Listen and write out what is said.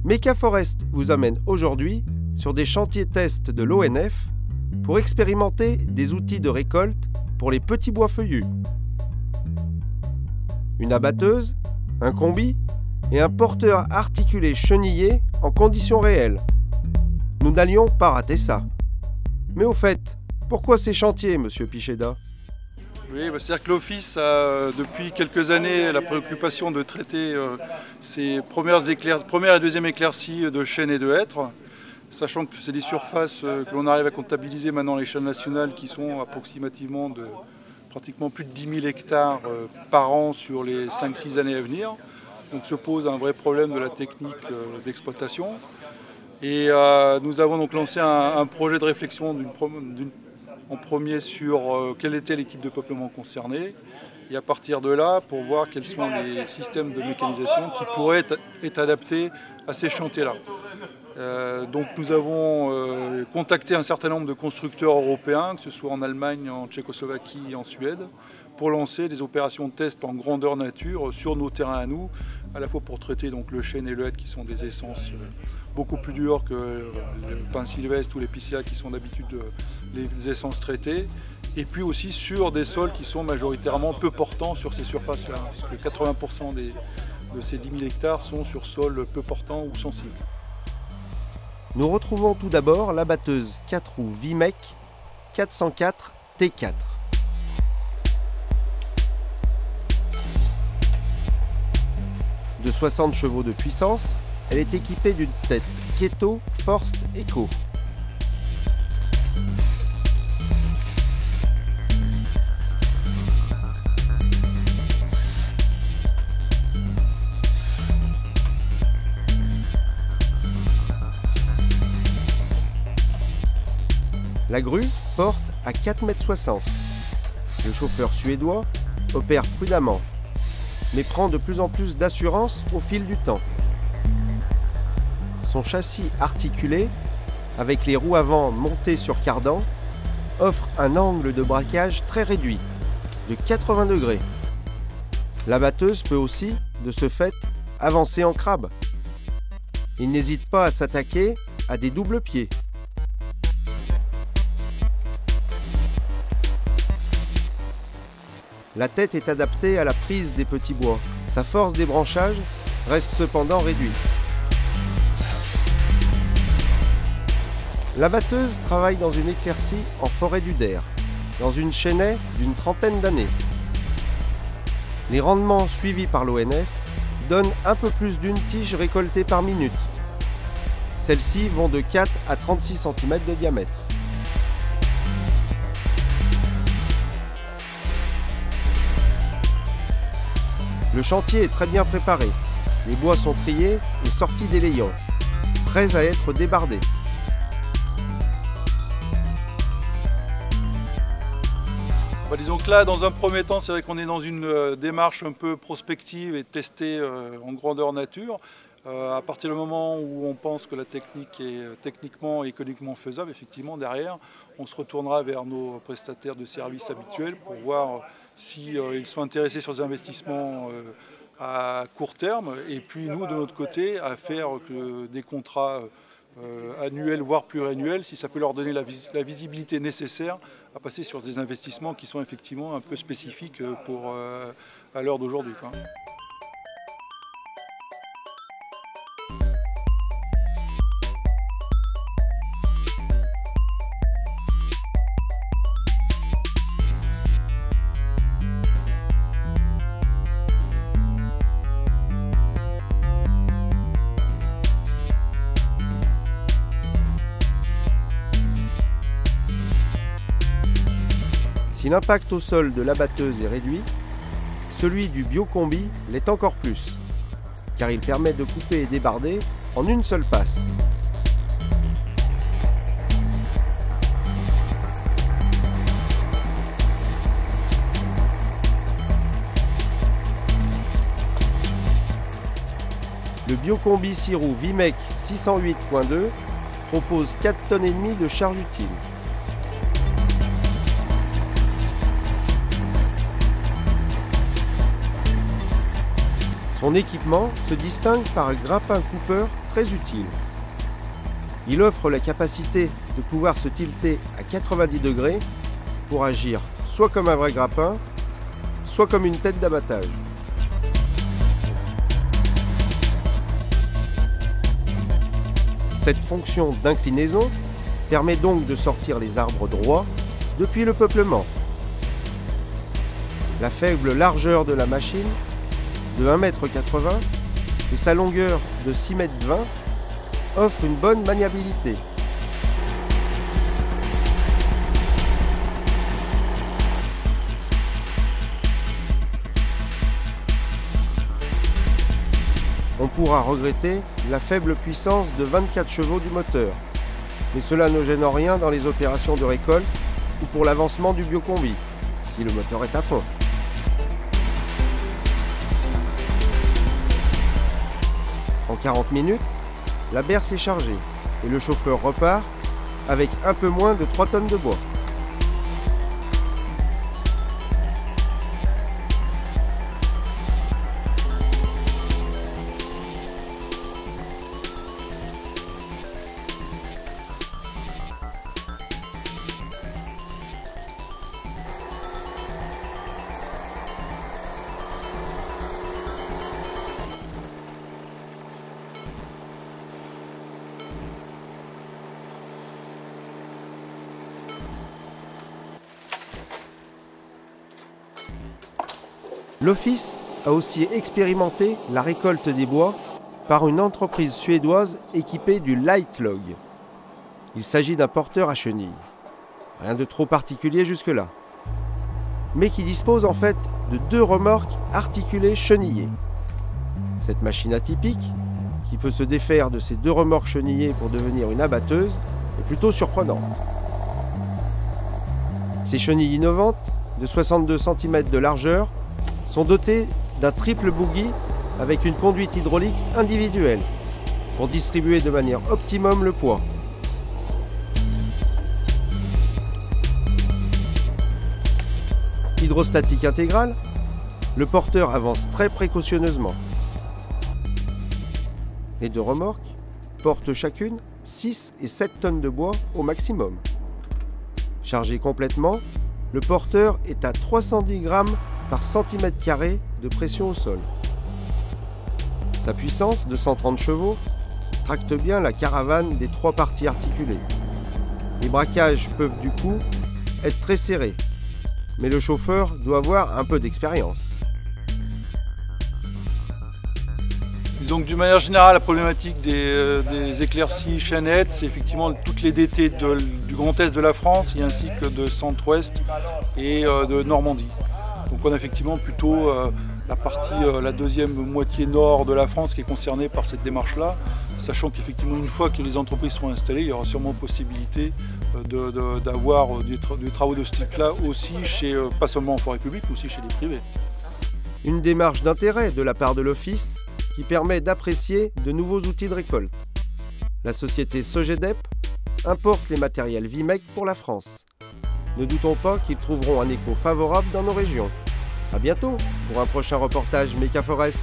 Mecaforest vous amène aujourd'hui sur des chantiers tests de l'ONF pour expérimenter des outils de récolte pour les petits bois feuillus. Une abatteuse, un combi et un porteur articulé chenillé en conditions réelles. Nous n'allions pas rater ça. Mais au fait, pourquoi ces chantiers, monsieur Picheda ? Oui, c'est-à-dire que l'Office a depuis quelques années la préoccupation de traiter ses premières et deuxièmes éclaircies de chênes et de hêtres, sachant que c'est des surfaces que l'on arrive à comptabiliser maintenant à l'échelle nationale qui sont approximativement de pratiquement plus de 10 000 hectares par an sur les 5-6 années à venir. Donc se pose un vrai problème de la technique d'exploitation. Et nous avons donc lancé un projet de réflexion en premier sur quel était les types de peuplement concernés et à partir de là pour voir quels sont les systèmes de mécanisation qui pourraient être adaptés à ces chantiers-là. Donc nous avons contacté un certain nombre de constructeurs européens, que ce soit en Allemagne, en Tchécoslovaquie et en Suède, pour lancer des opérations de test en grandeur nature sur nos terrains à nous, à la fois pour traiter donc, le chêne et le hêtre qui sont des essences beaucoup plus dures que le pin sylvestre ou l'épicéa qui sont d'habitude les essences traitées, et puis aussi sur des sols qui sont majoritairement peu portants sur ces surfaces-là, puisque 80% de ces 10 000 hectares sont sur sols peu portants ou sensibles. Nous retrouvons tout d'abord la batteuse 4 roues Vimec 404 T4. De 60 chevaux de puissance, elle est équipée d'une tête Keto Forst Eco. La grue porte à 4,60 m. Le chauffeur suédois opère prudemment, mais prend de plus en plus d'assurance au fil du temps. Son châssis articulé, avec les roues avant montées sur cardan, offre un angle de braquage très réduit, de 80 degrés. La batteuse peut aussi, de ce fait, avancer en crabe. Il n'hésite pas à s'attaquer à des doubles pieds. La tête est adaptée à la prise des petits bois. Sa force d'ébranchage reste cependant réduite. La batteuse travaille dans une éclaircie en forêt du Der, dans une chênaie d'une trentaine d'années. Les rendements suivis par l'ONF donnent un peu plus d'une tige récoltée par minute. Celles-ci vont de 4 à 36 cm de diamètre. Le chantier est très bien préparé. Les bois sont triés et sortis des layons, prêts à être débardés. Disons que là, dans un premier temps, c'est vrai qu'on est dans une démarche un peu prospective et testée en grandeur nature. À partir du moment où on pense que la technique est techniquement et économiquement faisable, effectivement, derrière, on se retournera vers nos prestataires de services habituels pour voir s'ils sont intéressés sur des investissements à court terme. Et puis nous, de notre côté, à faire des contrats annuels, voire pluriannuels, si ça peut leur donner la visibilité nécessaire à passer sur des investissements qui sont effectivement un peu spécifiques à l'heure d'aujourd'hui. Si l'impact au sol de l'abatteuse est réduit, celui du biocombi l'est encore plus, car il permet de couper et débarder en une seule passe. Le Biocombi 6 roues Vimec 608.2 propose 4,5 tonnes de charge utile. Son équipement se distingue par un grappin coupeur très utile. Il offre la capacité de pouvoir se tilter à 90 degrés pour agir soit comme un vrai grappin, soit comme une tête d'abattage. Cette fonction d'inclinaison permet donc de sortir les arbres droits depuis le peuplement. La faible largeur de la machine, de 1,80 m, et sa longueur de 6,20 m, offre une bonne maniabilité. On pourra regretter la faible puissance de 24 chevaux du moteur, mais cela ne gêne en rien dans les opérations de récolte ou pour l'avancement du biocombi, si le moteur est à fond. En 40 minutes, la berce est chargée et le chauffeur repart avec un peu moins de 3 tonnes de bois. L'office a aussi expérimenté la récolte des bois par une entreprise suédoise équipée du Light Log. Il s'agit d'un porteur à chenilles. Rien de trop particulier jusque-là. Mais qui dispose en fait de 2 remorques articulées chenillées. Cette machine atypique, qui peut se défaire de ces 2 remorques chenillées pour devenir une abatteuse, est plutôt surprenante. Ces chenilles innovantes, de 62 cm de largeur, sont dotés d'un triple bogie avec une conduite hydraulique individuelle pour distribuer de manière optimum le poids. Hydrostatique intégrale, le porteur avance très précautionneusement. Les 2 remorques portent chacune 6 et 7 tonnes de bois au maximum. Chargé complètement, le porteur est à 310 grammes par centimètre carré de pression au sol. Sa puissance de 130 chevaux tracte bien la caravane des 3 parties articulées. Les braquages peuvent du coup être très serrés, mais le chauffeur doit avoir un peu d'expérience. Disons que d'une manière générale, la problématique des éclaircies chaînettes, c'est effectivement toutes les DT du Grand Est de la France, et ainsi que de Centre-Ouest et de Normandie. Donc on a effectivement plutôt la deuxième moitié nord de la France qui est concernée par cette démarche-là, sachant qu'effectivement une fois que les entreprises seront installées, il y aura sûrement possibilité d'avoir des travaux de ce type-là aussi, pas seulement en forêt publique, mais aussi chez les privés. Une démarche d'intérêt de la part de l'Office qui permet d'apprécier de nouveaux outils de récolte. La société Sogedep importe les matériels Vimec pour la France. Ne doutons pas qu'ils trouveront un écho favorable dans nos régions. A bientôt pour un prochain reportage Meca Forest.